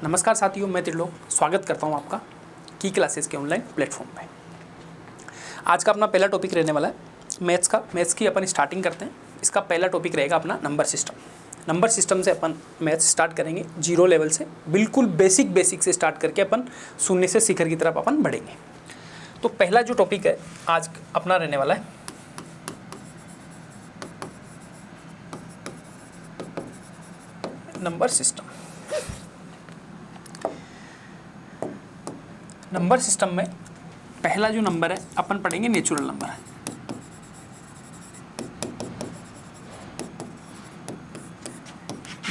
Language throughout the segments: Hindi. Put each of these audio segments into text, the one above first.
नमस्कार साथियों, मैं त्रिलोक स्वागत करता हूं आपका की क्लासेस के ऑनलाइन प्लेटफॉर्म पे। आज का अपना पहला टॉपिक रहने वाला है मैथ्स का। मैथ्स की अपन स्टार्टिंग करते हैं। इसका पहला टॉपिक रहेगा अपना नंबर सिस्टम। नंबर सिस्टम से अपन मैथ्स स्टार्ट करेंगे जीरो लेवल से, बिल्कुल बेसिक से स्टार्ट करके अपन शून्य से शिखर की तरफ अपन बढ़ेंगे। तो पहला जो टॉपिक है आज अपना रहने वाला है नंबर सिस्टम। नंबर सिस्टम में पहला जो नंबर है अपन पढ़ेंगे नेचुरल नंबर है।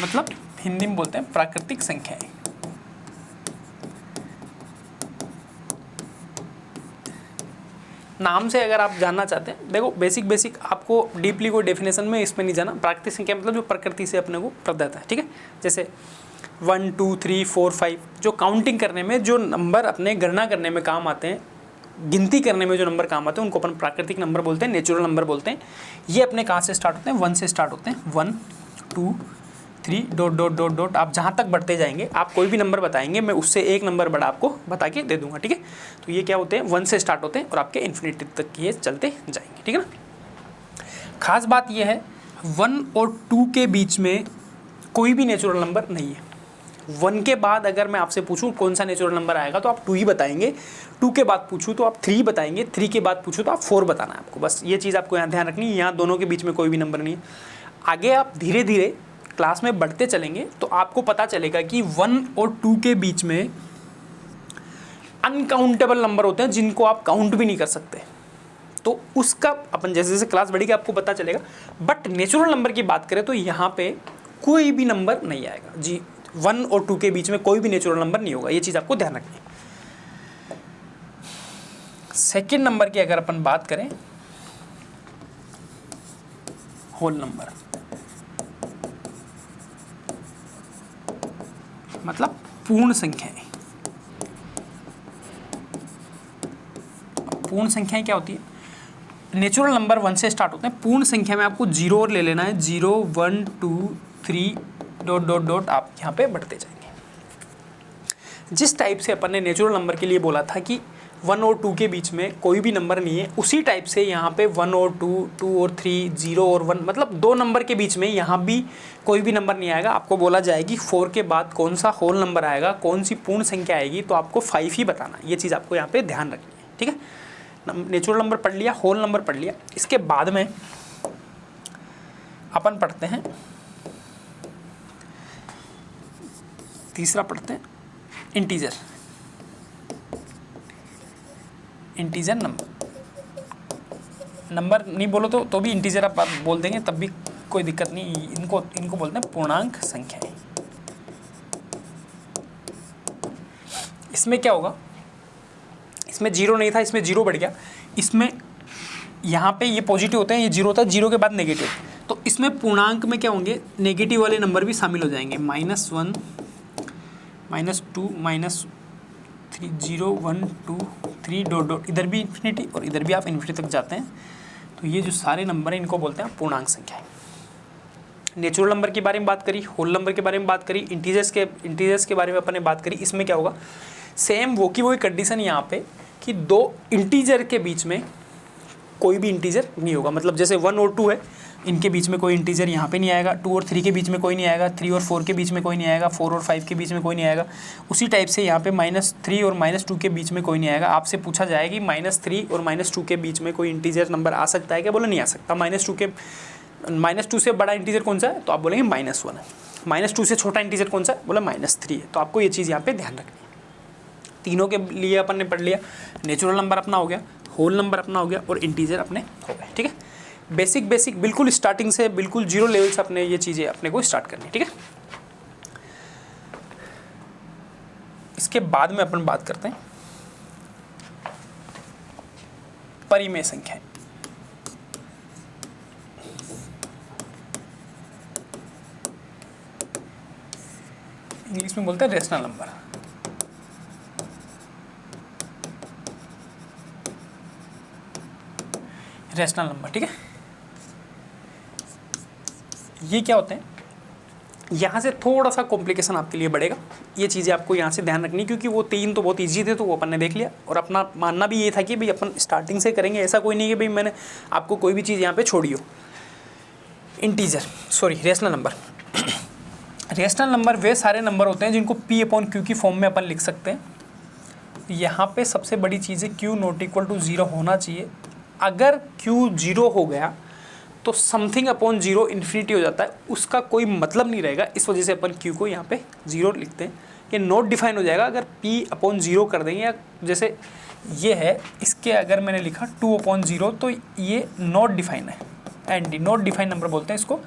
मतलब हिंदी में बोलते हैं प्राकृतिक संख्याएं। नाम से अगर आप जानना चाहते हैं, देखो बेसिक आपको डीपली कोई डेफिनेशन में इसमें नहीं जाना। प्राकृतिक संख्या मतलब जो प्रकृति से अपने को प्रदत्त है, ठीक है। जैसे 1 2 3 4 5 जो काउंटिंग करने में जो नंबर अपने गणना करने में काम आते हैं, गिनती करने में जो नंबर काम आते हैं उनको अपन प्राकृतिक नंबर बोलते हैं, नेचुरल नंबर बोलते हैं। ये अपने कहाँ से स्टार्ट होते हैं? 1 से स्टार्ट होते हैं। 1 2 3 डॉट डॉट डॉट डॉट आप जहाँ तक बढ़ते जाएंगे, आप कोई भी नंबर बताएंगे, मैं उससे एक नंबर बड़ा आपको बता के दे दूंगा, ठीक है। तो ये क्या होते हैं? 1 से स्टार्ट होते हैं और आपके इन्फिनिटी तक ये चलते जाएंगे, ठीक है ना। खास बात ये है 1 और 2 के बीच में कोई भी नेचुरल नंबर नहीं है। 1 के बाद अगर मैं आपसे पूछूं कौन सा नेचुरल नंबर आएगा तो आप 2 ही बताएंगे। 2 के बाद पूछूं तो आप 3 बताएंगे। 3 के बाद पूछूं तो आप 4 बताना है आपको। बस ये चीज़ आपको यहाँ ध्यान रखनी है। यहाँ दोनों के बीच में कोई भी नंबर नहीं है। आगे आप धीरे धीरे क्लास में बढ़ते चलेंगे तो आपको पता चलेगा कि 1 और 2 के बीच में अनकाउंटेबल नंबर होते हैं जिनको आप काउंट भी नहीं कर सकते। तो उसका अपन जैसे जैसे क्लास बढ़ेगी आपको पता चलेगा। बट नेचुरल नंबर की बात करें तो यहाँ पे कोई भी नंबर नहीं आएगा जी। 1 और 2 के बीच में कोई भी नेचुरल नंबर नहीं होगा। ये चीज़ आपको ध्यान रखनी है। सेकेंड नंबर की अगर अपन बात करें, होल नंबर मतलब पूर्ण संख्याएं। पूर्ण संख्याएं क्या होती है? नेचुरल नंबर 1 से स्टार्ट होते हैं। पूर्ण संख्या में आपको 0 और ले लेना है। 0 1 2 3 डॉट डॉट डॉट आप यहाँ पे बढ़ते जाएंगे। जिस टाइप से अपन ने नेचुरल नंबर के लिए बोला था कि 1 और 2 के बीच में कोई भी नंबर नहीं है, उसी टाइप से यहाँ पे 1 और 2 2 और 3 0 और 1 मतलब 2 नंबर के बीच में यहाँ भी कोई भी नंबर नहीं आएगा। आपको बोला जाएगी 4 के बाद कौन सा होल नंबर आएगा, कौन सी पूर्ण संख्या आएगी, तो आपको 5 ही बताना। ये चीज़ आपको यहाँ पे ध्यान रखनी है, ठीक है। नेचुरल नंबर पढ़ लिया, होल नंबर पढ़ लिया। इसके बाद में अपन पढ़ते हैं, तीसरा पढ़ते हैं इंटीजर। इंटीजर नंबर नहीं बोलो तो भी इंटीजर आप बोल देंगे, तब भी कोई दिक्कत नहीं। इनको बोलते हैं पूर्णांक संख्याएं। इसमें क्या होगा? इसमें 0 नहीं था, इसमें 0 बढ़ गया। इसमें यहाँ पे ये पॉजिटिव होते हैं, ये 0 था, 0 के बाद नेगेटिव। तो इसमें पूर्णांक में क्या होंगे? नेगेटिव वाले नंबर भी शामिल हो जाएंगे। -1 -2 -3 0 1 2 3 डॉट डॉट, इधर भी इन्फिनिटी और इधर भी आप इन्फिनिटी तक जाते हैं। तो ये जो सारे नंबर हैं इनको बोलते हैं पूर्णांक संख्याएं। नेचुरल नंबर के बारे में बात करी, होल नंबर के बारे में बात करी, इंटीजर्स के बारे में अपन ने बात करी। इसमें क्या होगा? सेम वही कंडीशन यहाँ पे कि 2 इंटीजर के बीच में कोई भी इंटीजर नहीं होगा। मतलब जैसे 1 और 2 है, इनके बीच में कोई इंटीजर यहाँ पे नहीं आएगा। 2 और 3 के बीच में कोई नहीं आएगा। 3 और 4 के बीच में कोई नहीं आएगा। 4 और 5 के बीच में कोई नहीं आएगा। उसी टाइप से यहाँ पे -3 और -2 के बीच में कोई नहीं आएगा। आपसे पूछा जाएगा कि -3 और -2 के बीच में कोई इंटीजर नंबर आ सकता है क्या? बोले नहीं आ सकता। -2 से बड़ा इंटीजर कौन सा है? तो आप बोलेंगे -1 है। -2 से छोटा इंटीजर कौन सा है? बोले -3 है। तो आपको ये चीज़ यहाँ पे ध्यान रखनी है। तीनों के लिए अपन ने पढ़ लिया। नेचुरल नंबर अपना हो गया, होल नंबर अपना हो गया और इंटीजर अपने हो गए, ठीक है। बेसिक बिल्कुल स्टार्टिंग से, बिल्कुल 0 लेवल से अपने ये चीज़ें अपने को स्टार्ट करनी है, ठीक है। इसके बाद में अपन बात करते हैं परिमेय संख्याएं। इंग्लिश में बोलते हैं रेशनल नंबर। रेशनल नंबर, ठीक है। ये क्या होते हैं? यहाँ से थोड़ा सा कॉम्प्लिकेशन आपके लिए बढ़ेगा। ये चीज़ें आपको यहाँ से ध्यान रखनी, क्योंकि वो 3 तो बहुत ईजी थे तो वो अपन ने देख लिया, और अपना मानना भी ये था कि भाई अपन स्टार्टिंग से करेंगे, ऐसा कोई नहीं कि भाई मैंने आपको कोई भी चीज़ यहाँ पे छोड़ी हो। Rational number. रेशनल नंबर वे सारे नंबर होते हैं जिनको P/Q की फॉर्म में अपन लिख सकते हैं। यहाँ पे सबसे बड़ी चीज़ है Q नॉट इक्वल टू 0 होना चाहिए। अगर Q 0 हो गया तो समथिंग अपॉन 0 इन्फिनिटी हो जाता है, उसका कोई मतलब नहीं रहेगा। इस वजह से अपन Q को यहाँ पे 0 लिखते हैं। ये नॉट डिफाइन हो जाएगा अगर P/0 कर देंगे, या जैसे ये है इसके अगर मैंने लिखा 2/0 तो ये नॉट डिफाइन है, एंड नॉट डिफाइन नंबर बोलते हैं इसको।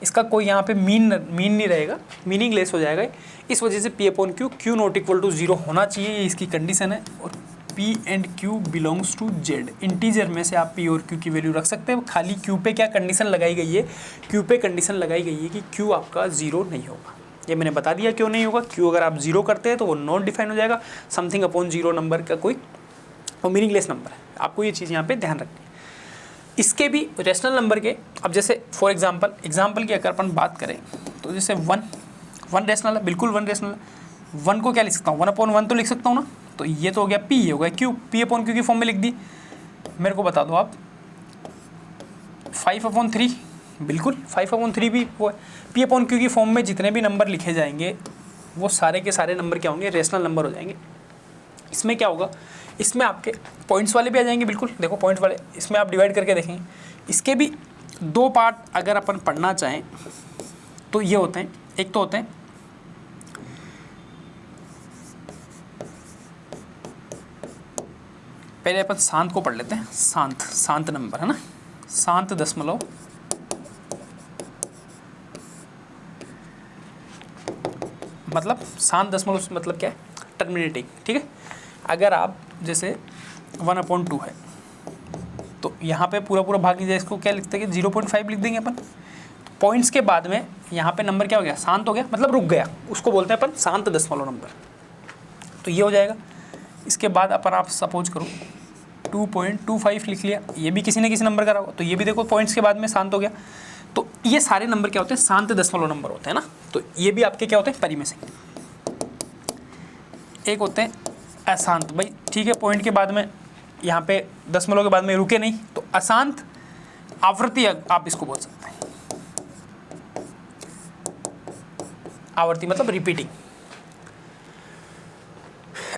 इसका कोई यहाँ पे मीन नहीं रहेगा, मीनिंगलेस हो जाएगा। इस वजह से P/Q Q not equal to 0 होना चाहिए, ये इसकी कंडीशन है। और P and Q belongs to Z। Integer में से आप P और Q की वैल्यू रख सकते हैं। खाली Q पे क्या कंडीशन लगाई गई है, Q पे कंडीशन लगाई गई है कि Q आपका 0 नहीं होगा। ये मैंने बता दिया क्यों नहीं होगा। Q अगर आप 0 करते हैं तो वो नॉट डिफाइन हो जाएगा। समथिंग अपॉन 0 नंबर का कोई वो मीनिंगलेस नंबर है। आपको ये चीज़ यहाँ पे ध्यान रखनी है। इसके भी रेशनल नंबर के, अब जैसे फॉर एग्जांपल की अगर अपन बात करें तो जैसे 1 रेशनल है, बिल्कुल 1 रेशनल है। 1 को क्या लिख सकता हूँ, 1/1 तो लिख सकता हूँ ना। तो ये तो हो गया P, ये हो गया Q, P/Q की फॉर्म में लिख दी। मेरे को बता दो आप 5/3, बिल्कुल 5/3 भी वो है। P/Q की फॉर्म में जितने भी नंबर लिखे जाएंगे वो सारे के सारे नंबर क्या होंगे, रेशनल नंबर हो जाएंगे। इसमें क्या होगा, इसमें आपके पॉइंट्स वाले भी आ जाएंगे, बिल्कुल देखो पॉइंट्स वाले, इसमें आप डिवाइड करके देखेंगे। इसके भी 2 पार्ट अगर अपन पढ़ना चाहें तो ये होते हैं। एक तो होते हैं पहले अपन शांत को पढ़ लेते हैं। शांत नंबर है ना, शांत दशमलव मतलब शांत दशमलव मतलब क्या है, टर्मिनेटिंग। ठीक है, अगर आप जैसे 1/2 है तो यहाँ पे पूरा भाग लीजिए। इसको क्या लिखते हैं कि 0.5 लिख देंगे अपन। तो पॉइंट्स के बाद में यहाँ पे नंबर क्या हो गया, शांत हो गया, मतलब रुक गया, उसको बोलते हैं अपन शांत दशमलव नंबर। तो ये हो जाएगा। इसके बाद अपन आप सपोज करो 2.25 लिख लिया, ये भी किसी न किसी नंबर का होगा। तो ये भी देखो पॉइंट्स के बाद में शांत हो गया। तो ये सारे नंबर क्या होते हैं, शांत दशमलव नंबर होते हैं ना। तो ये भी आपके क्या होते हैं, परिमेय संख्या। एक होते हैं अशांत, भाई ठीक है, पॉइंट के बाद में यहाँ पे दशमलव के बाद में रुके नहीं, तो अशांत आवर्ती आप इसको बोल सकते हैं। आवर्ती मतलब रिपीटिंग,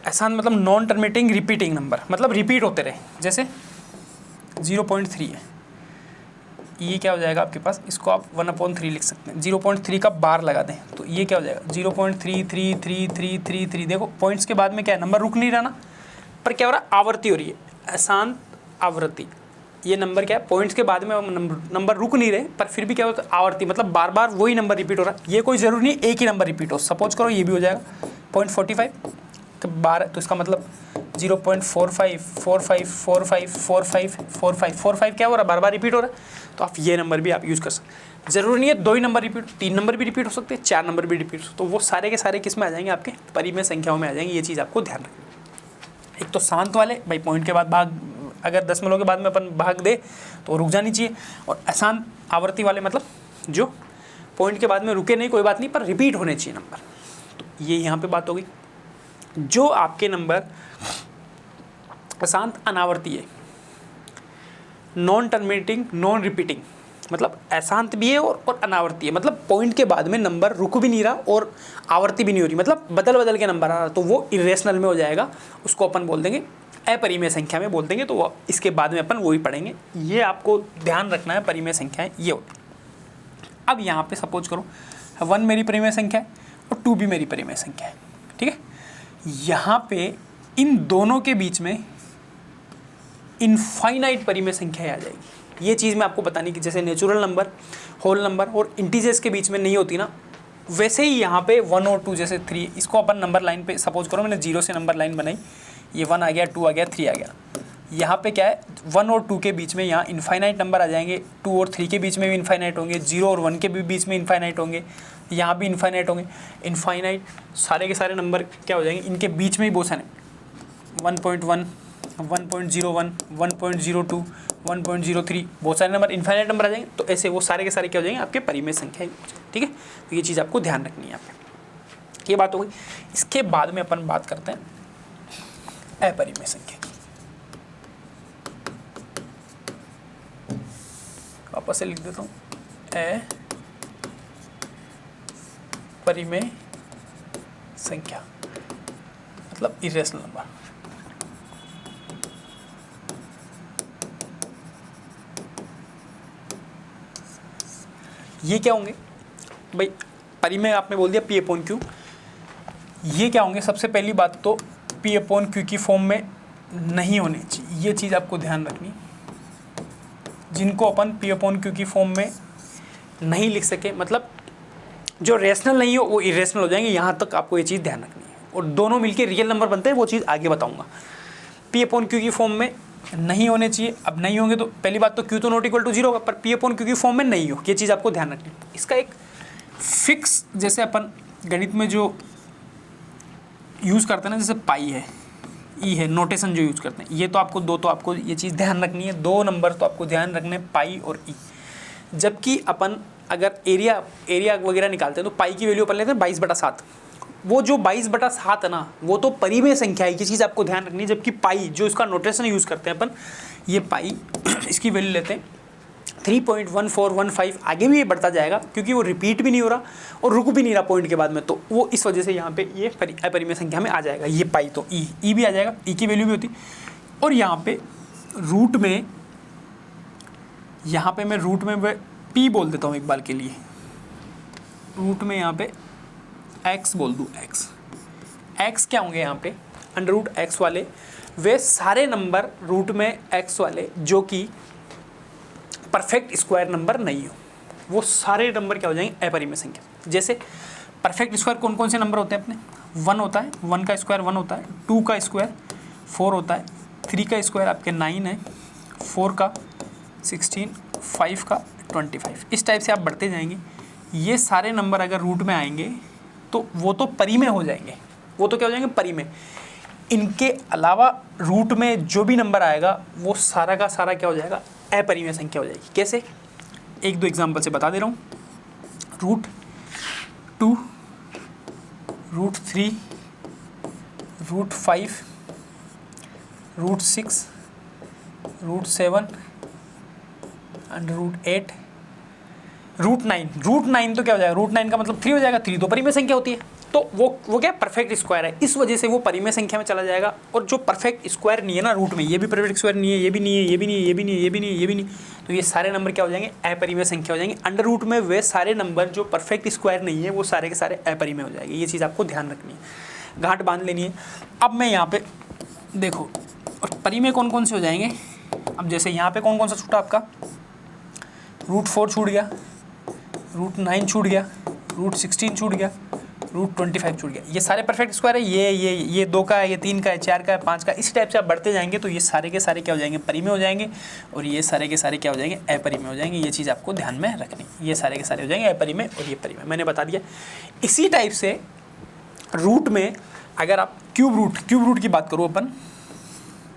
अशांत मतलब नॉन टर्मिनेटिंग रिपीटिंग नंबर, मतलब रिपीट होते रहे। जैसे 0.3 है, ये क्या हो जाएगा आपके पास, इसको आप 1/3 लिख सकते हैं। 0.3 का बार लगा दें तो ये क्या हो जाएगा 0.3333333। देखो पॉइंट्स के बाद में क्या है, नंबर रुक नहीं रहा ना, पर क्या हो रहा है, आवृत्ति हो रही है, अशांत आवृत्ति। ये नंबर क्या है, पॉइंट्स के बाद में नंबर रुक नहीं रहे, पर फिर भी क्या होता है, आवृत्ति मतलब बार बार वही नंबर रिपीट हो रहा है। ये कोई ज़रूरी नहीं एक ही नंबर रिपीट हो। सपोज करो ये भी हो जाएगा 0.45 तो 12, तो इसका मतलब 0.4545454545 क्या हो रहा है, बार बार रिपीट हो रहा है। तो आप ये नंबर भी आप यूज़ कर सकते हैं। ज़रूरी नहीं है 2 ही नंबर रिपीट, 3 नंबर भी रिपीट हो सकते हैं, 4 नंबर भी रिपीट हो। तो वो सारे के सारे किस में आ जाएंगे, आपके परिमेय संख्याओं में आ जाएंगे। ये चीज़ आपको ध्यान रखना। एक तो शांत वाले, भाई पॉइंट के बाद भाग, अगर दशमलव के बाद में अपन भाग दे तो रुक जानी चाहिए। और अशांत आवर्ती वाले मतलब जो पॉइंट के बाद में रुके नहीं, कोई बात नहीं, पर रिपीट होने चाहिए नंबर। तो ये यहाँ पे बात हो गई। जो आपके नंबर अशांत अनावर्ती है, नॉन टर्मिनेटिंग नॉन रिपीटिंग, मतलब अशांत भी है और अनावर्ती है, मतलब पॉइंट के बाद में नंबर रुक भी नहीं रहा और आवर्ती भी नहीं हो रही, मतलब बदल बदल के नंबर आ रहा, तो वो इरेशनल में हो जाएगा। उसको अपन बोल देंगे अपरिमेय संख्या में बोल देंगे। तो वो इसके बाद में अपन वही पढ़ेंगे। ये आपको ध्यान रखना है, परिमेय संख्याएं ये होती। अब यहाँ पे सपोज करो 1 मेरी परिमेय संख्या है और 2 भी मेरी परिमेय संख्या है, ठीक है। यहाँ पे इन दोनों के बीच में इनफाइनाइट परिमेय संख्या आ जाएगी। ये चीज़ मैं आपको बतानी कि जैसे नेचुरल नंबर, होल नंबर और इंटीजर्स के बीच में नहीं होती ना, वैसे ही यहाँ पे 1 और 2 जैसे 3, इसको अपन नंबर लाइन पे सपोज करो मैंने 0 से नंबर लाइन बनाई, ये 1 आ गया, 2 आ गया, 3 आ गया। यहाँ पे क्या है, 1 और 2 के बीच में यहाँ इनफाइनाइट नंबर आ जाएंगे, 2 और 3 के बीच में भी इनफाइनाइट होंगे, 0 और 1 के भी बीच में इनफाइनाइट होंगे, यहाँ भी इनफाइनाइट होंगे। इनफाइनाइट सारे के सारे नंबर क्या हो जाएंगे, इनके बीच में ही बहुत सारे 1.1, 1.01, 1.02, 1.03 बहुत सारे नंबर इनफाइनाइट नंबर आ जाएंगे। तो ऐसे वो सारे के सारे क्या हो जाएंगे, आपके परिमेय संख्या, ठीक है। तो ये चीज़ आपको ध्यान रखनी है यहाँ पे। ये बात हो गई। इसके बाद में अपन बात करते हैं अपरिमेय संख्या की। वापस से लिख देता हूँ, अपरिमेय संख्या मतलब इरेशनल नंबर। ये क्या होंगे भाई, परिमेय आपने बोल दिया पी अपॉन क्यू। ये क्या होंगे, सबसे पहली बात तो पी अपॉन क्यू की फॉर्म में नहीं होने चाहिए, ये चीज़ आपको ध्यान रखनी। जिनको अपन पी अपॉन क्यू की फॉर्म में नहीं लिख सके, मतलब जो रेशनल नहीं हो वो इरेशनल हो जाएंगे, यहाँ तक आपको ये चीज़ ध्यान रखनी है। और दोनों मिलके रियल नंबर बनते हैं, वो चीज़ आगे बताऊँगा। पी अपॉन क्यू की फॉर्म में नहीं होने चाहिए। अब नहीं होंगे तो पहली बात तो क्यू तो नॉट इक्वल टू 0 होगा, पर पी अपॉन क्यू की फॉर्म में नहीं हो, ये चीज़ आपको ध्यान रखनी है। इसका एक फिक्स, जैसे अपन गणित में जो यूज़ करते हैं ना, जैसे पाई है, ई है, नोटेशन जो यूज़ करते हैं, ये तो आपको तो आपको ये चीज़ ध्यान रखनी है, 2 नंबर तो आपको ध्यान रखने, पाई और ई। जबकि अपन अगर एरिया वगैरह निकालते हैं तो पाई की वैल्यू अपन लेते हैं 22/7। वो जो 22/7 है ना, वो तो परिमेय संख्या है, ये चीज़ आपको ध्यान रखनी है। जबकि पाई जो इसका नोटेशन यूज़ करते हैं अपन, ये पाई इसकी वैल्यू लेते हैं 3.1415। आगे भी ये बढ़ता जाएगा क्योंकि वो रिपीट भी नहीं हो रहा और रुक भी नहीं रहा पॉइंट के बाद में, तो वो इस वजह से यहाँ पे ये अपरिमेय संख्या में आ जाएगा। ये पाई तो ई भी आ जाएगा, ई की वैल्यू भी होती। और यहाँ पे रूट में, यहाँ पे मैं रूट में पी बोल देता हूँ एक बार के लिए, रूट में यहाँ पे एक्स बोल दूँ। एक्स क्या होंगे यहाँ पे, अंडर रूट एक्स वाले वे सारे नंबर रूट में एक्स वाले जो कि परफेक्ट स्क्वायर नंबर नहीं हो, वो सारे नंबर क्या हो जाएंगे, अपरिमेय संख्या। जैसे परफेक्ट स्क्वायर कौन कौन से नंबर होते हैं अपने, 1 होता है, 1 का स्क्वायर 1 होता है, 2 का स्क्वायर 4 होता है, 3 का स्क्वायर आपके 9 है, 4 का 16, 5 का 25। इस टाइप से आप बढ़ते जाएंगे। ये सारे नंबर अगर रूट में आएंगे तो वो तो परिमेय हो जाएंगे, वो तो क्या हो जाएंगे, परिमेय। इनके अलावा रूट में जो भी नंबर आएगा वो सारा का सारा क्या हो जाएगा, अपरिमेय संख्या हो जाएगी। कैसे, 1-2 एग्जाम्पल से बता दे रहा हूँ। √2, √3, √5, √6, √7 एंड √8, √9। √9 तो क्या हो जाएगा, √9 का मतलब 3 हो जाएगा। 3 तो परिमेय संख्या होती है, तो वो क्या परफेक्ट स्क्वायर है, इस वजह से वो परिमेय संख्या में चला जाएगा। और जो परफेक्ट स्क्वायर नहीं है ना रूट में, ये भी परफेक्ट स्क्वायर नहीं है, ये भी नहीं है, ये भी नहीं है, ये भी नहीं है, ये भी नहीं है, ये भी नहीं, तो ये सारे नंबर क्या हो जाएंगे, अपरिमेय संख्या हो जाएंगे। अंडर रूट में वे सारे नंबर जो परफेक्ट स्क्वायर नहीं है वो सारे के सारे अपरिमेय हो जाएंगे। ये चीज़ आपको ध्यान रखनी है, गांठ बांध लेनी है। अब मैं यहाँ पे देखो, और परिमेय कौन कौन से हो जाएंगे। अब जैसे यहाँ पे कौन कौन सा छूटा आपका, √4 छूट गया, √9 छूट गया, √16 छूट गया, √25 छूट गया। ये सारे परफेक्ट स्क्वायर है। ये 2 का है, ये 3 का है, 4 का है, 5 का। इस टाइप से आप बढ़ते जाएंगे तो ये सारे के सारे क्या हो जाएंगे, परिमेय हो जाएंगे, और ये सारे के सारे क्या हो जाएंगे, अपरिमेय हो जाएंगे। ये चीज़ आपको ध्यान में रखनी, ये सारे के सारे हो जाएंगे अपरिमेय और ये परिमेय, मैंने बता दिया। इसी टाइप से रूट में अगर आप क्यूब रूट की बात करो अपन,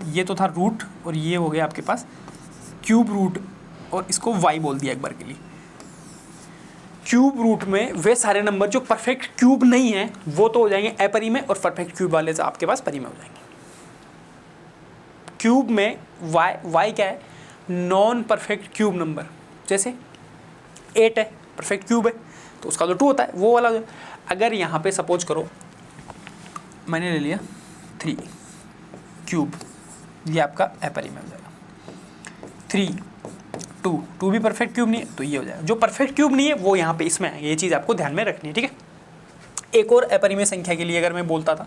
ये तो था रूट और ये हो गया आपके पास क्यूब रूट, और इसको वाई बोल दिया एक बार के लिए। क्यूब रूट में वे सारे नंबर जो परफेक्ट क्यूब नहीं है वो तो हो जाएंगे अपरिमेय, और परफेक्ट क्यूब वाले से आपके पास परिमेय हो जाएंगे। क्यूब में वाई क्या है, नॉन परफेक्ट क्यूब नंबर। जैसे 8 है, परफेक्ट क्यूब है तो उसका जो 2 होता है वो वाला। अगर यहाँ पे सपोज करो मैंने ले लिया 3 क्यूब, ये आपका अपरिमेय हो जाएगा। 3, 2 भी परफेक्ट क्यूब नहीं है तो ये हो जाएगा। जो परफेक्ट क्यूब नहीं है वो यहाँ पे इसमें आएंगे, ये चीज़ आपको ध्यान में रखनी है, ठीक है। एक और अपरिमेय संख्या के लिए अगर मैं बोलता था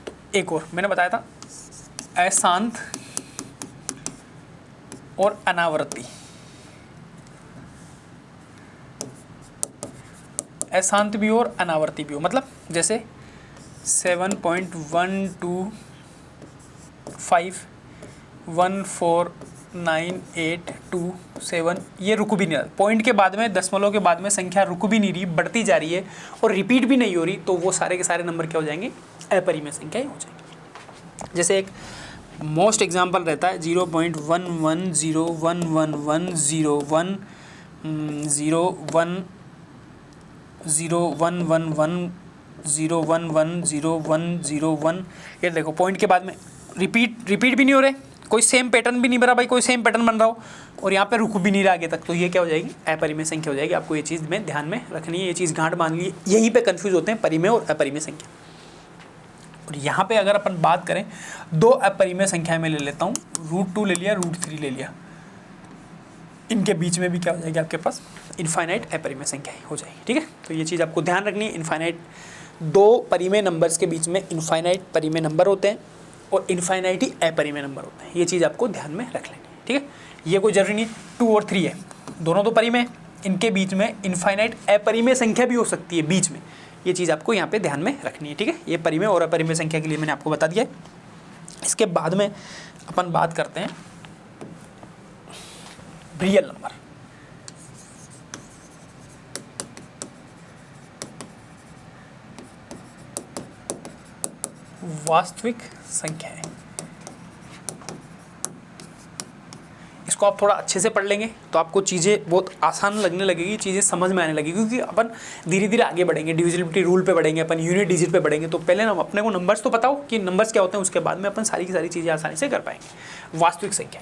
तो एक और मैंने बताया था, अशांत और अनावर्ती। अशांत भी और अनावर्ती भी हो, मतलब जैसे 7.125149827, ये रुक भी नहीं रहा, पॉइंट के बाद में, दशमलव के बाद में संख्या रुक भी नहीं रही, बढ़ती जा रही है और रिपीट भी नहीं हो रही, तो वो सारे के सारे नंबर क्या हो जाएंगे, अपरिमेय संख्या हो जाएंगे। जैसे एक मोस्ट एग्जाम्पल रहता है 0.110111010111 0 1 1 0 1 0 1। ये देखो पॉइंट के बाद में रिपीट भी नहीं हो रहे, कोई सेम पैटर्न भी नहीं बना भाई, कोई सेम पैटर्न बन रहा हो, और यहाँ पे रुक भी नहीं रहा आगे तक, तो ये क्या हो जाएगी, अपरिमेय संख्या हो जाएगी। आपको ये चीज़ में ध्यान में रखनी है, ये चीज़ गांठ मान ली, यहीं पे कंफ्यूज होते हैं परिमेय और अपरिमेय संख्या। और यहाँ पे अगर अपन बात करें दो अपरिमेय संख्या में ले लेता हूँ, √2 ले लिया, √3 ले लिया, इनके बीच में भी क्या हो जाएगी आपके पास इनफाइनाइट अपरिमेय संख्या हो जाएगी। ठीक है, तो ये चीज़ आपको ध्यान रखनी है। इनफाइनाइट दो परिमेय नंबर्स के बीच में इनफाइनाइट परिमेय नंबर होते हैं और इनफाइनाइट ही अपरिमेय नंबर होते हैं, ये चीज़ आपको ध्यान में रख लेनी है। ठीक है, ये कोई जरूरी नहीं 2 और 3 है, दोनों तो परिमेय, इनके बीच में इनफाइनाइट अपरिमेय संख्या भी हो सकती है बीच में, ये चीज़ आपको यहाँ पे ध्यान में रखनी है। ठीक है, ये परिमेय और अपरिमेय संख्या के लिए मैंने आपको बता दिया है। इसके बाद में अपन बात करते हैं रियल नंबर। वास्तविक संख्या है, इसको आप थोड़ा अच्छे से पढ़ लेंगे तो आपको चीज़ें बहुत आसान लगने लगेगी, चीज़ें समझ में आने लगेगी, क्योंकि अपन धीरे धीरे आगे बढ़ेंगे, डिविजिबिलिटी रूल पे बढ़ेंगे, अपन यूनिट डिजिट पे बढ़ेंगे, तो पहले ना अपने को नंबर्स तो पता हो कि नंबर्स क्या होते हैं, उसके बाद में अपन सारी की सारी चीज़ें आसानी से कर पाएंगे। वास्तविक संख्या,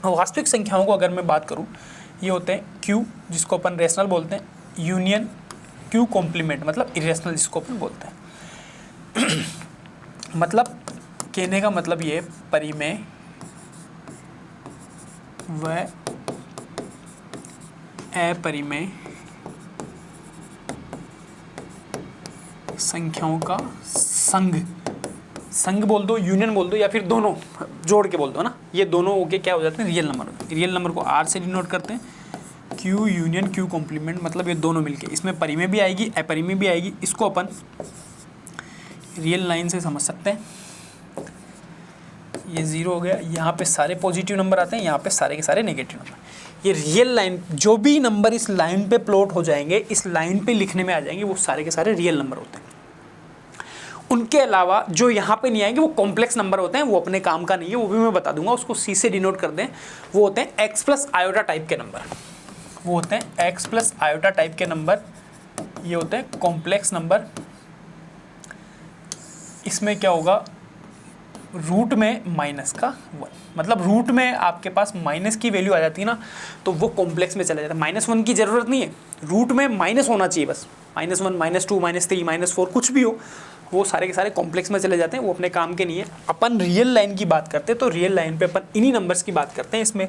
वास्तविक संख्याओं को अगर मैं बात करूँ, ये होते हैं क्यू, जिसको अपन रेशनल बोलते हैं, यूनियन क्यू कॉम्प्लीमेंट मतलब इरेशनल जिसको अपन बोलते हैं। मतलब कहने का मतलब ये परिमेय व अपरिमेय संख्याओं का संघ बोल दो, यूनियन बोल दो, या फिर दोनों जोड़ के बोल दो ना, ये दोनों होके क्या हो जाते हैं रियल नंबर। रियल नंबर को आर से डिनोट करते हैं, क्यू यूनियन क्यू कॉम्प्लीमेंट, मतलब ये दोनों मिलके, इसमें परिमेय भी आएगी अपरिमेय भी आएगी, इसको अपन रियल लाइन से समझ सकते हैं। ये 0 हो गया, यहाँ पे सारे पॉजिटिव नंबर आते हैं, यहाँ पे सारे के सारे नेगेटिव नंबर। ये रियल लाइन, जो भी नंबर इस लाइन पे प्लॉट हो जाएंगे, इस लाइन पे लिखने में आ जाएंगे, वो सारे के सारे रियल नंबर होते हैं। उनके अलावा जो यहाँ पे नहीं आएंगे वो कॉम्प्लेक्स नंबर होते हैं, वो अपने काम का नहीं है, वो भी मैं बता दूंगा, उसको सी से डिनोट कर दें। वो होते हैं एक्स प्लस आयोटा टाइप के नंबर, वो होते हैं एक्स प्लस आयोटा टाइप के नंबर, ये होते हैं कॉम्प्लेक्स नंबर। इसमें क्या होगा, रूट में माइनस का 1, मतलब रूट में आपके पास माइनस की वैल्यू आ जाती है ना, तो वो कॉम्प्लेक्स में चला जाता है। -1 की ज़रूरत नहीं है, रूट में माइनस होना चाहिए बस, -1 -2 -3 -4 कुछ भी हो, वो सारे के सारे कॉम्प्लेक्स में चले जाते हैं, वो अपने काम के नहीं है। अपन रियल लाइन की बात करते हैं तो रियल लाइन पे अपन इन्हीं नंबर्स की बात करते हैं। इसमें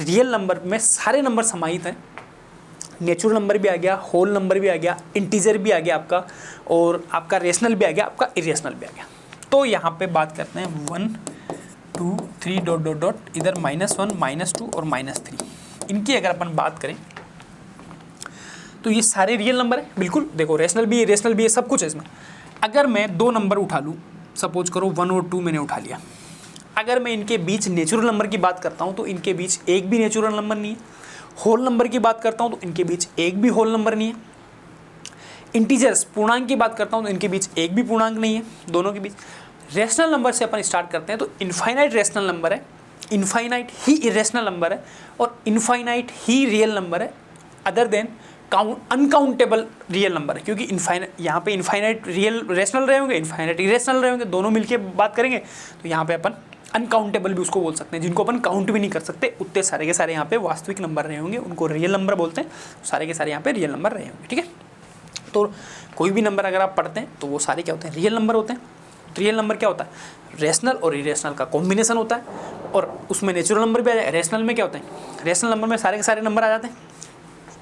रियल नंबर में सारे नंबर समाहित हैं, नेचुरल नंबर भी आ गया, होल नंबर भी आ गया, इंटीजर भी आ गया आपका, और आपका रेशनल भी आ गया, आपका इरेशनल भी आ गया। तो यहाँ पे बात करते हैं 1 2 3 ... इधर -1 -2 और -3, इनकी अगर अपन बात करें तो ये सारे रियल नंबर है। बिल्कुल देखो, रेशनल भी है, इरेशनल भी है, सब कुछ है इसमें। अगर मैं 2 नंबर उठा लूँ, सपोज करो 1 और 2 मैंने उठा लिया, अगर मैं इनके बीच नेचुरल नंबर की बात करता हूँ तो इनके बीच एक भी नेचुरल नंबर नहीं है। होल नंबर की बात करता हूँ तो इनके बीच एक भी होल नंबर नहीं है। इंटीजर्स पूर्णांक की बात करता हूँ तो इनके बीच एक भी पूर्णांक नहीं है दोनों के बीच। रेशनल नंबर से अपन स्टार्ट करते हैं तो इनफाइनाइट रेशनल नंबर है, इनफाइनाइट ही इरेशनल नंबर है, और इनफाइनाइट ही रियल नंबर है, other than uncountable real number है। क्योंकि इनफाइनाइट, यहाँ पे इनफाइनाइट रियल रेशनल रहे होंगे, इनफाइनाइट इरेशनल रहे होंगे, दोनों मिलके बात करेंगे तो यहाँ पे अपन अनकाउंटेबल भी उसको बोल सकते हैं, जिनको अपन काउंट भी नहीं कर सकते, उतने सारे के सारे यहाँ पे वास्तविक नंबर रहे होंगे, उनको रियल नंबर बोलते हैं। सारे के सारे यहाँ पे रियल नंबर रहे होंगे। ठीक है, तो कोई भी नंबर अगर आप पढ़ते हैं तो वो सारे क्या होते हैं, रियल नंबर होते हैं। रियल नंबर क्या होता है, रेशनल और इरेशनल का कॉम्बिनेशन होता है, और उसमें नेचुरल नंबर भी आ जाए। रेशनल में क्या होता है, रेशनल नंबर में सारे के सारे नंबर आ जाते हैं,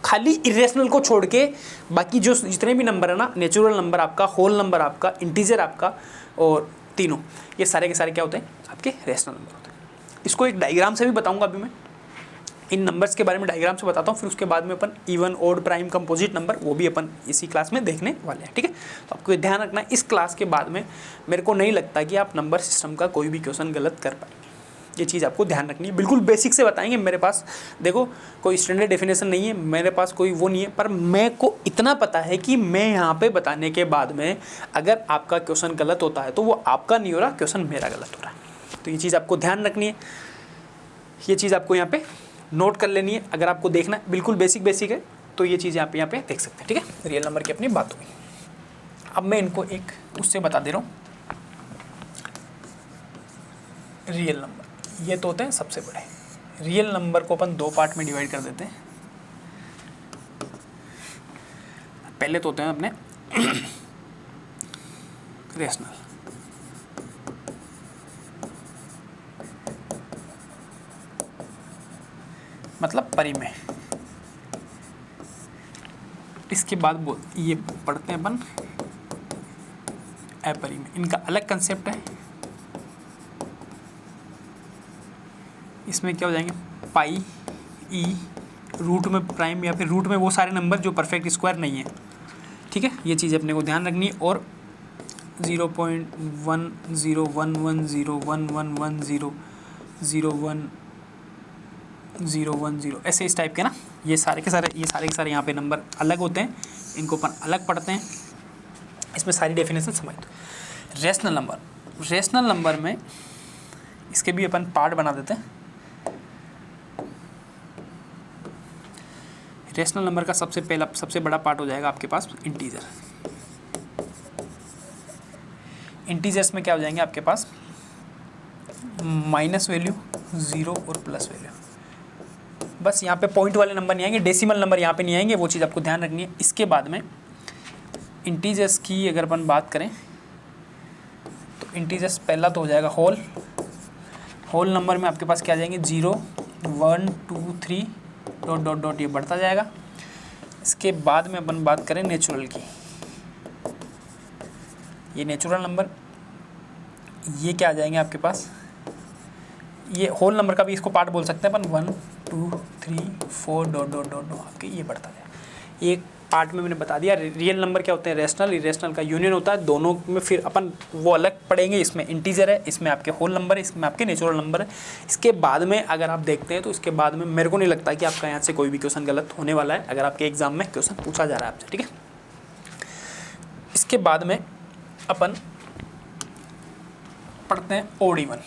खाली इरेशनल को छोड़ के बाकी जो जितने भी नंबर है ना, नेचुरल नंबर आपका, होल नंबर आपका, इंटीजर आपका, और तीनों, ये सारे के सारे क्या होते हैं, आपके रेशनल नंबर होते हैं। इसको एक डायग्राम से भी बताऊंगा अभी मैं, इन नंबर्स के बारे में डायग्राम से बताता हूँ, फिर उसके बाद में अपन even, odd, prime, composite number, वो भी अपन इसी क्लास में देखने वाले हैं। ठीक है, तो आपको ध्यान रखना है, इस क्लास के बाद में मेरे को नहीं लगता कि आप नंबर सिस्टम का कोई भी क्वेश्चन गलत कर पाएंगे। ये चीज़ आपको ध्यान रखनी है, बिल्कुल बेसिक से बताएंगे। मेरे पास देखो कोई स्टैंडर्ड डेफिनेशन नहीं है, मेरे पास कोई वो नहीं है, पर मेरे को इतना पता है कि मैं यहाँ पे बताने के बाद में अगर आपका क्वेश्चन गलत होता है तो वो आपका नहीं हो रहा, क्वेश्चन मेरा गलत हो रहा है। तो ये चीज़ आपको ध्यान रखनी है, ये चीज़ आपको यहाँ पे नोट कर लेनी है। अगर आपको देखना है, बिल्कुल बेसिक है, तो ये चीज़ यहाँ पे देख सकते हैं। ठीक है, रियल नंबर की अपनी बात हुई। अब मैं इनको एक उससे बता दे रहा हूँ, रियल नंबर ये तो होते हैं सबसे बड़े। रियल नंबर को अपन दो पार्ट में डिवाइड कर देते हैं। पहले तो होते हैं अपने रेशनल, मतलब परिमेय। इसके बाद ये पढ़ते हैं अपन अपरिमेय। इनका अलग कंसेप्ट है। इसमें क्या हो जाएंगे, पाई ई, रूट में प्राइम या फिर रूट में वो सारे नंबर जो परफेक्ट स्क्वायर नहीं है। ठीक है, ये चीज़ अपने को ध्यान रखनी है। और 0.101101100110 ऐसे इस टाइप के ना, ये सारे के सारे यहाँ पे नंबर अलग होते हैं। इनको अपन अलग पढ़ते हैं। इसमें सारी डेफिनेशन समझ दो। रेशनल नंबर में इसके भी अपन पार्ट बना देते हैं। रेशनल नंबर का सबसे बड़ा पार्ट हो जाएगा आपके पास इंटीजर। इंटीजर्स में क्या हो जाएंगे आपके पास, माइनस वैल्यू, ज़ीरो और प्लस वैल्यू। बस यहाँ पे पॉइंट वाले नंबर नहीं आएंगे, डेसिमल नंबर यहाँ पे नहीं आएंगे, वो चीज़ आपको ध्यान रखनी है। इसके बाद में इंटीजर्स की अगर अपन बात करें तो इंटीजर्स पहला तो हो जाएगा होल नंबर में आपके पास क्या आ जाएंगे, 0 1 2 3 ... ये बढ़ता जाएगा। इसके बाद में अपन बात करें नेचुरल की, ये नेचुरल नंबर, ये क्या आ जाएंगे आपके पास, ये होल नंबर का भी इसको पार्ट बोल सकते हैं अपन, 1 2 3 4 ... आपके ये बढ़ता जाएगा। एक पार्ट में मैंने बता दिया। रियल नंबर क्या होते हैं, रेशनल, इरेशनल का यूनियन होता है दोनों में। फिर अपन वो अलग पढ़ेंगे। इसमें इंटीजर है, इसमें आपके होल नंबर है, इसमें आपके नेचुरल नंबर है। इसके बाद में अगर आप देखते हैं तो इसके बाद में मेरे को नहीं लगता कि आपका यहाँ से कोई भी क्वेश्चन गलत होने वाला है, अगर आपके एग्जाम में क्वेश्चन पूछा जा रहा है आपसे। ठीक है, इसके बाद में अपन पढ़ते हैं ओड इवन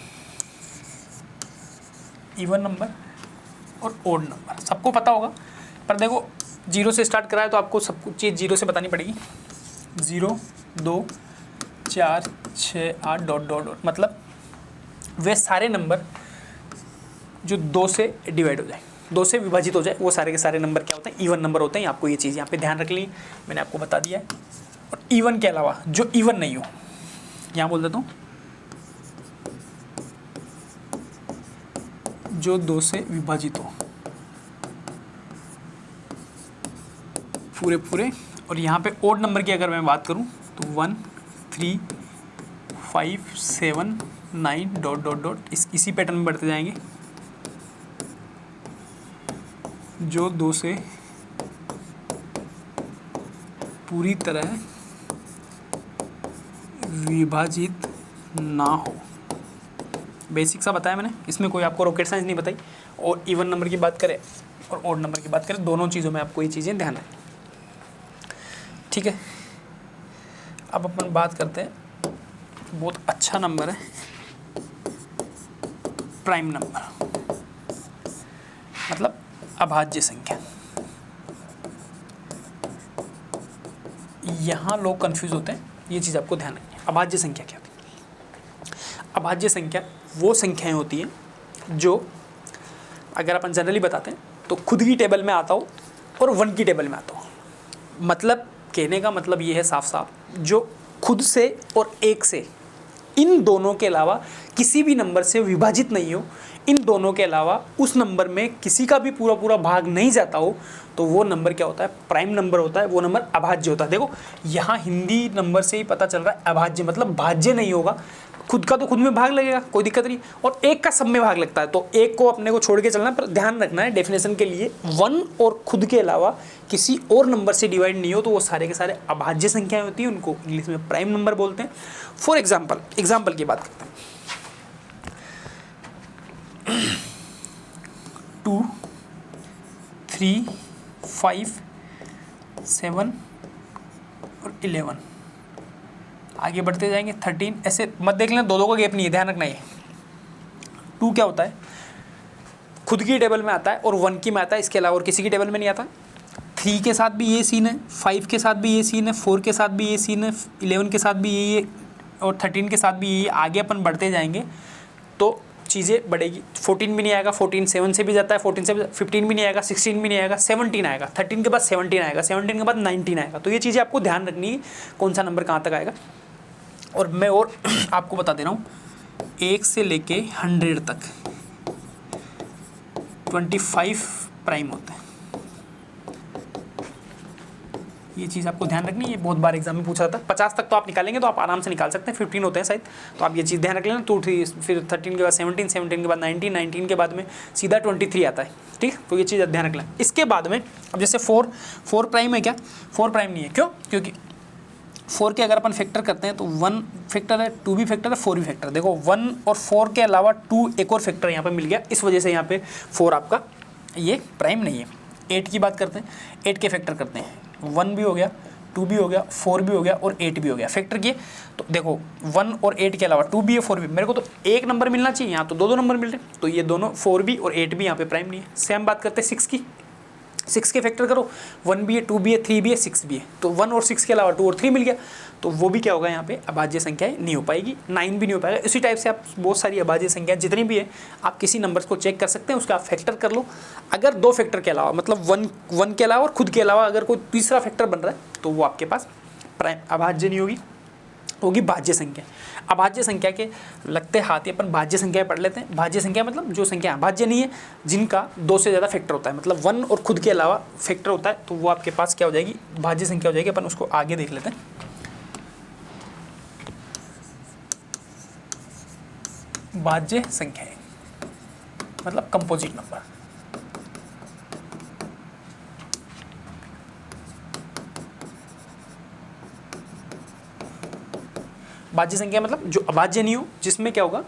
नंबर और ओड नंबर। सबको पता होगा, पर देखो 0 से स्टार्ट कराए तो आपको सब कुछ चीज़ 0 से बतानी पड़ेगी। 0 2 4 6 8 ... मतलब वे सारे नंबर जो 2 से डिवाइड हो जाए, 2 से विभाजित हो जाए, वो सारे के सारे नंबर क्या होते हैं, इवन नंबर होते हैं। आपको ये चीज़ यहाँ पे ध्यान रख ली, मैंने आपको बता दिया है। और इवन के अलावा जो इवन नहीं हो, यहाँ बोल देता हूँ, जो 2 से विभाजित हो पूरे। और यहाँ पे ओड नंबर की अगर मैं बात करूँ तो 1 3 5 7 9 ... इसी पैटर्न में बढ़ते जाएंगे। जो 2 से पूरी तरह विभाजित ना हो। बेसिक सा बताया मैंने, इसमें कोई आपको रॉकेट साइंस नहीं बताई। और इवन नंबर की बात करें और ओड नंबर की बात करें, दोनों चीज़ों में आपको ये चीज़ें ध्यान रखें। ठीक है, अब अपन बात करते हैं, बहुत अच्छा नंबर है प्राइम नंबर, मतलब अभाज्य संख्या। यहाँ लोग कंफ्यूज होते हैं, ये चीज़ आपको ध्यान रखनी है। अभाज्य संख्या क्या होती है? अभाज्य संख्या वो संख्याएं होती हैं जो अगर अपन जनरली बताते हैं तो खुद की टेबल में आता हो और 1 की टेबल में आता हो। मतलब कहने का मतलब ये है साफ जो खुद से और 1 से, इन दोनों के अलावा किसी भी नंबर से विभाजित नहीं हो, इन दोनों के अलावा उस नंबर में किसी का भी पूरा भाग नहीं जाता हो, तो वो नंबर क्या होता है, प्राइम नंबर होता है। वो नंबर अभाज्य होता है। देखो यहाँ हिंदी नंबर से ही पता चल रहा है, अभाज्य मतलब भाज्य नहीं होगा, खुद का तो खुद में भाग लगेगा, कोई दिक्कत नहीं, और 1 का सब में भाग लगता है। तो 1 को अपने को छोड़ के चलना, पर ध्यान रखना है डेफिनेशन के लिए 1 और खुद के अलावा किसी और नंबर से डिवाइड नहीं हो तो वो सारे के सारे अभाज्य संख्याएं होती हैं, उनको इंग्लिश में प्राइम नंबर बोलते हैं। फॉर एग्जाम्पल की बात करते हैं, 2 3 5 7 और 11, आगे बढ़ते जाएंगे 13, ऐसे मत देख लेना, दो का गैप नहीं है, ध्यान रखना। ये 2 क्या होता है, खुद की टेबल में आता है और 1 की में आता है, इसके अलावा और किसी की टेबल में नहीं आता। 3 के साथ भी ये सीन है, 5 के साथ भी ये सीन है, 4 के साथ भी ये सीन है, 11 के साथ भी यही है और 13 के साथ भी यही। आगे अपन बढ़ते जाएंगे तो चीज़ें बढ़ेगी। 14 भी नहीं आएगा, 14 7 से भी जाता है, 14 से भी 15 भी नहीं आएगा, 16 भी नहीं आएगा, 17 आएगा, 13 के बाद 17 आएगा, 17 के बाद 19 आएगा। तो ये चीज़ें आपको ध्यान रखनी है कौन सा नंबर कहाँ तक आएगा। और मैं और आपको बता दे रहा हूँ 1 से लेके 100 तक 25 प्राइम होते हैं। ये चीज़ आपको ध्यान रखनी है, ये बहुत बार एग्जाम में पूछा जाता है। 50 तक तो आप निकालेंगे तो आप आराम से निकाल सकते हैं, 15 होते हैं शायद, तो आप ये चीज़ ध्यान रख लेना। 2 3 फिर 13 के बाद 17, 17 के बाद 19, 19 के बाद में सीधा 23 आता है, ठीक। तो ये चीज़ ध्यान रख लेना। इसके बाद में अब जैसे 4 प्राइम है क्या, 4 प्राइम नहीं है, क्यों? क्योंकि 4 के अगर अपन फैक्टर करते हैं तो 1 फैक्टर है, 2 भी फैक्टर है, 4 भी फैक्टर। देखो 1 और 4 के अलावा 2 एक और फैक्टर यहाँ पे मिल गया, इस वजह से यहाँ पे 4 आपका ये प्राइम नहीं है। 8 की बात करते हैं, 8 के फैक्टर करते हैं, 1 भी हो गया, 2 भी हो गया, 4 भी हो गया और 8 भी हो गया। फैक्टर किए तो देखो 1 और 8 के अलावा 2 भी है, 4 भी। मेरे को तो एक नंबर मिलना चाहिए, यहाँ तो 2 नंबर मिल रहे हैं, तो ये दोनों 4 भी और 8 भी यहाँ पे प्राइम नहीं है। सेम बात करते हैं 6 की, 6 के फैक्टर करो, 1 भी है, 2 भी है, 3 भी है, 6 भी है, तो 1 और 6 के अलावा 2 और 3 मिल गया, तो वो भी क्या होगा यहाँ पे अभाज्य संख्याएं नहीं हो पाएगी, 9 भी नहीं हो पाएगा। इसी टाइप से आप बहुत सारी अभाज्य संख्याएं जितनी भी है आप किसी नंबर्स को चेक कर सकते हैं, उसका आप फैक्टर कर लो। अगर 2 फैक्टर के अलावा मतलब 1 के अलावा और खुद के अलावा अगर कोई तीसरा फैक्टर बन रहा है तो वो आपके पास प्राइम अभाज्य नहीं होगी भाज्य संख्या। अभाज्य संख्या के लगते हाथ ही अपन भाज्य संख्या पढ़ लेते हैं। भाज्य संख्या मतलब जो संख्या अभाज्य नहीं है, जिनका 2 से ज़्यादा फैक्टर होता है, मतलब 1 और खुद के अलावा फैक्टर होता है, तो वो आपके पास क्या हो जाएगी, भाज्य संख्या हो जाएगी। अपन उसको आगे देख लेते हैं। भाज्य संख्या मतलब कंपोजिट नंबर। भाज्य संख्या मतलब जो अभाज्य नहीं हो, जिसमें क्या होगा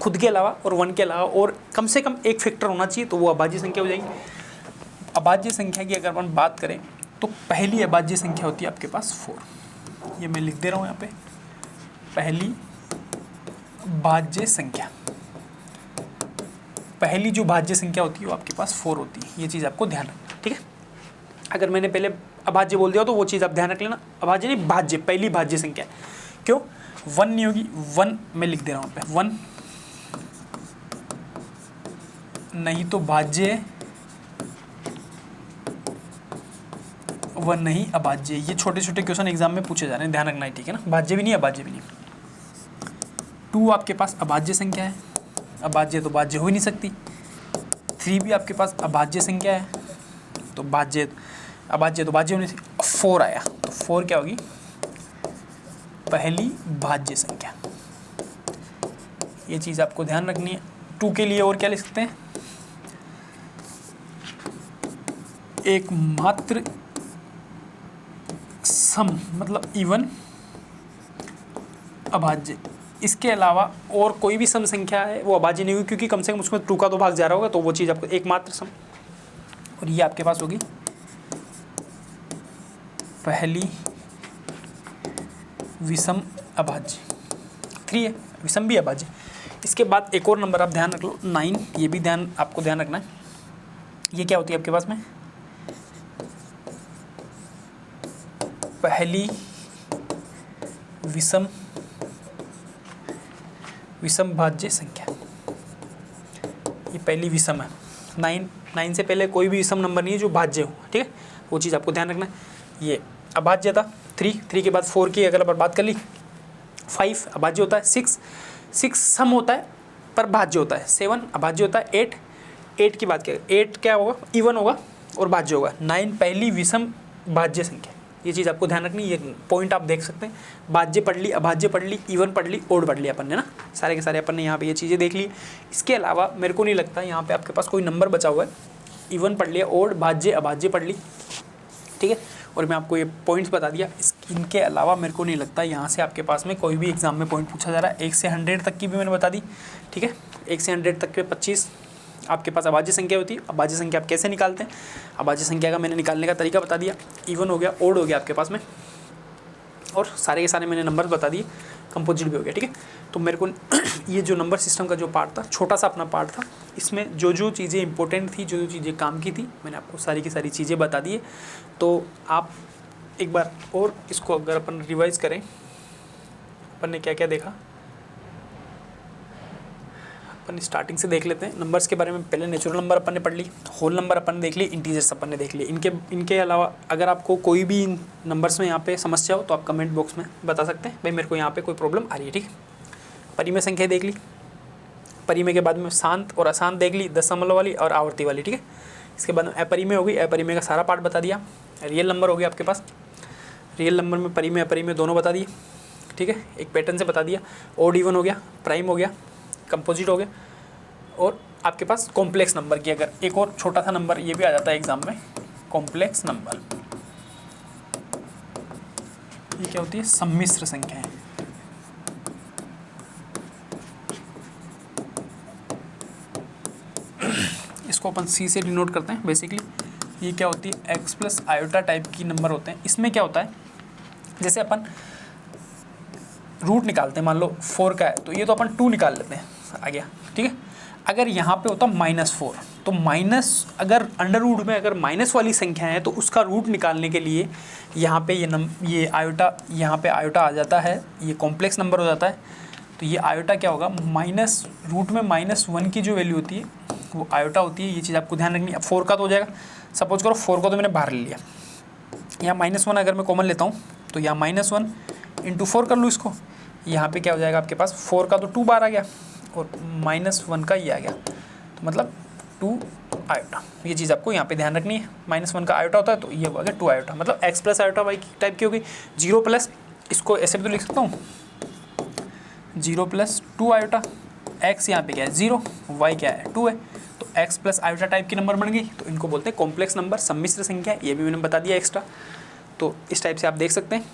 खुद के अलावा और 1 के अलावा और कम से कम एक फैक्टर होना चाहिए, तो वो अभाज्य संख्या हो जाएगी। अभाज्य संख्या की अगर अपन बात करें तो पहली अभाज्य संख्या होती है आपके पास 4। ये मैं लिख दे रहा हूँ यहाँ पे, पहली भाज्य संख्या, पहली जो भाज्य संख्या होती है वो आपके पास 4 होती है। ये चीज़ आपको ध्यान रखना, ठीक है। अगर मैंने पहले अभाज्य बोल दिया तो वो चीज़ आप ध्यान रख लेना, अभाज्य नहीं भाज्य, पहली भाज्य संख्या। क्यों 1 नहीं होगी, 1 मैं लिख दे रहा हूँ पे 1 नहीं तो भाज्य, 1 नहीं अभाज्य। ये छोटे छोटे क्वेश्चन एग्जाम में पूछे जा रहे हैं, ध्यान रखना है, ठीक है ना। भाज्य भी नहीं अभाज्य भी नहीं। 2 आपके पास अभाज्य संख्या है, अभाज्य तो भाज्य हो ही नहीं सकती। 3 भी आपके पास अभाज्य संख्या है, तो भाज्य अभाज्य तो भाज्य हो नहीं सकती। 4 आया तो 4 क्या होगी, पहली भाज्य संख्या। ये चीज़ आपको ध्यान रखनी है। 2 के लिए और क्या लिख सकते हैं, एक मात्र सम मतलब इवन अभाज्य। इसके अलावा और कोई भी सम संख्या है वो अभाज्य नहीं होगी, क्योंकि कम से कम उसमें 2 का तो भाग जा रहा होगा, तो वो चीज़ आपको एकमात्र सम, और ये आपके पास होगी पहली विषम अभाज्य। 3 है, विषम भी अभाज्य। इसके बाद एक और नंबर आप ध्यान रख लो 9, ये भी आपको ध्यान रखना है। ये क्या होती है आपके पास में, पहली विषम भाज्य संख्या। ये पहली विषम है। 9 से पहले कोई भी विषम नंबर नहीं है जो भाज्य हो, ठीक है, वो चीज़ आपको ध्यान रखना है। ये अभाज्य था 3 के बाद 4 की अगर बात कर ली, 5 अभाज्य होता है, 6 सम होता है पर भाज्य होता है, 7 अभाज्य होता है, 8 की बात करें 8 क्या होगा, इवन होगा और भाज्य होगा। 9 पहली विषम भाज्य संख्या। ये चीज़ आपको ध्यान रखनी, ये पॉइंट आप देख सकते हैं। भाज्य पढ़ ली, अभाज्य पढ़ ली, इवन पढ़ ली, ओड पढ़ ली अपन ने ना, सारे के सारे अपन ने यहाँ पे ये चीज़ें देख ली। इसके अलावा मेरे को नहीं लगता यहाँ पे आपके पास कोई नंबर बचा हुआ है। इवन पढ़ लिया, ओड, भाज्य, अभाज्य पढ़ ली, ठीक है, और मैं आपको ये पॉइंट्स बता दिया। इनके अलावा मेरे को नहीं लगता यहाँ से आपके पास में कोई भी एग्जाम में पॉइंट पूछा जा रहा है। 1 से 100 तक की भी मैंने बता दी, ठीक है। 1 से 100 तक के 25 आपके पास अभाज्य संख्या होती है। अभाज्य संख्या आप कैसे निकालते हैं, अभाज्य संख्या का मैंने निकालने का तरीका बता दिया। इवन हो गया, ओड हो गया आपके पास में, और सारे के सारे मैंने नंबर बता दिए। कंपोजिट भी हो गया, ठीक है। तो मेरे को ये जो नंबर सिस्टम का जो पार्ट था, छोटा सा अपना पार्ट था, इसमें जो जो चीज़ें इंपॉर्टेंट थी, जो जो चीज़ें काम की थी, मैंने आपको सारी की सारी चीज़ें बता दी है। तो आप एक बार और इसको अगर अपन रिवाइज करें, अपन ने क्या क्या देखा, अपन स्टार्टिंग से देख लेते हैं। नंबर्स के बारे में पहले नेचुरल नंबर अपन ने पढ़ ली, होल नंबर अपन ने देख लिए, इंटीजर्स अपन ने देख लिए। इनके अलावा अगर आपको कोई भी इन नंबर्स में यहाँ पे समस्या हो तो आप कमेंट बॉक्स में बता सकते हैं, भाई मेरे को यहाँ पे कोई प्रॉब्लम आ रही है, ठीक है। परिमेय संख्या देख ली, परिमेय के बाद में शांत और अशांत देख ली, दशमलव वाली और आवर्ती वाली, ठीक है। इसके बाद में अपरिमेय हो गई, अपरिमेय का सारा पार्ट बता दिया। रियल नंबर हो गया आपके पास, रियल नंबर में परिमेय अपरिमेय दोनों बता दिए, ठीक है, एक पैटर्न से बता दिया। ओड इवन हो गया, प्राइम हो गया, कंपोजिट हो गया, और आपके पास कॉम्प्लेक्स नंबर की अगर एक और छोटा सा नंबर ये भी आ जाता है एग्जाम में, कॉम्प्लेक्स नंबर, ये क्या होती है, सम्मिश्र संख्याएं। इसको अपन सी से डिनोट करते हैं बेसिकली। ये क्या होती है, एक्स प्लस आयोटा टाइप की नंबर होते हैं। इसमें क्या होता है, जैसे अपन रूट निकालते हैं, मान लो 4 का है तो ये तो अपन 2 निकाल लेते हैं, आ गया, ठीक है। अगर यहाँ पे होता -4 तो माइनस, अगर अंडर रूट में अगर माइनस वाली संख्या है तो उसका रूट निकालने के लिए यहाँ पे ये आयोटा, यहाँ पे आयोटा आ जाता है, ये कॉम्प्लेक्स नंबर हो जाता है। तो ये आयोटा क्या होगा, माइनस रूट में -1 की जो वैल्यू होती है वो आयोटा होती है। ये चीज़ आपको ध्यान रखनी है। अब 4 का तो हो जाएगा, सपोज करो 4 को तो मैंने बाहर ले लिया, यहाँ -1 अगर मैं कॉमन लेता हूँ तो यहाँ -1 × 4 कर लूँ इसको, यहाँ पे क्या हो जाएगा आपके पास, 4 का तो 2 बार आ गया और -1 का ये आ गया, तो मतलब 2 आयोटा। ये चीज़ आपको यहाँ पे ध्यान रखनी है। -1 का आयोटा होता है तो ये हो गया 2 आयोटा, मतलब x plus iota Y type की होगी। 0 प्लस, इसको ऐसे भी तो लिख सकता हूँ, 0 प्लस 2 आयोटा, x यहाँ पे क्या है 0, y क्या है 2 है, तो x प्लस आयोटा टाइप की नंबर बन गई। तो इनको बोलते हैं कॉम्प्लेक्स नंबर, सम्मिश्र संख्या। ये भी मैंने बता दिया एक्स्ट्रा। तो इस टाइप से आप देख सकते हैं।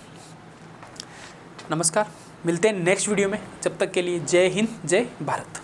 नमस्कार, मिलते हैं नेक्स्ट वीडियो में, जब तक के लिए जय हिंद, जय भारत।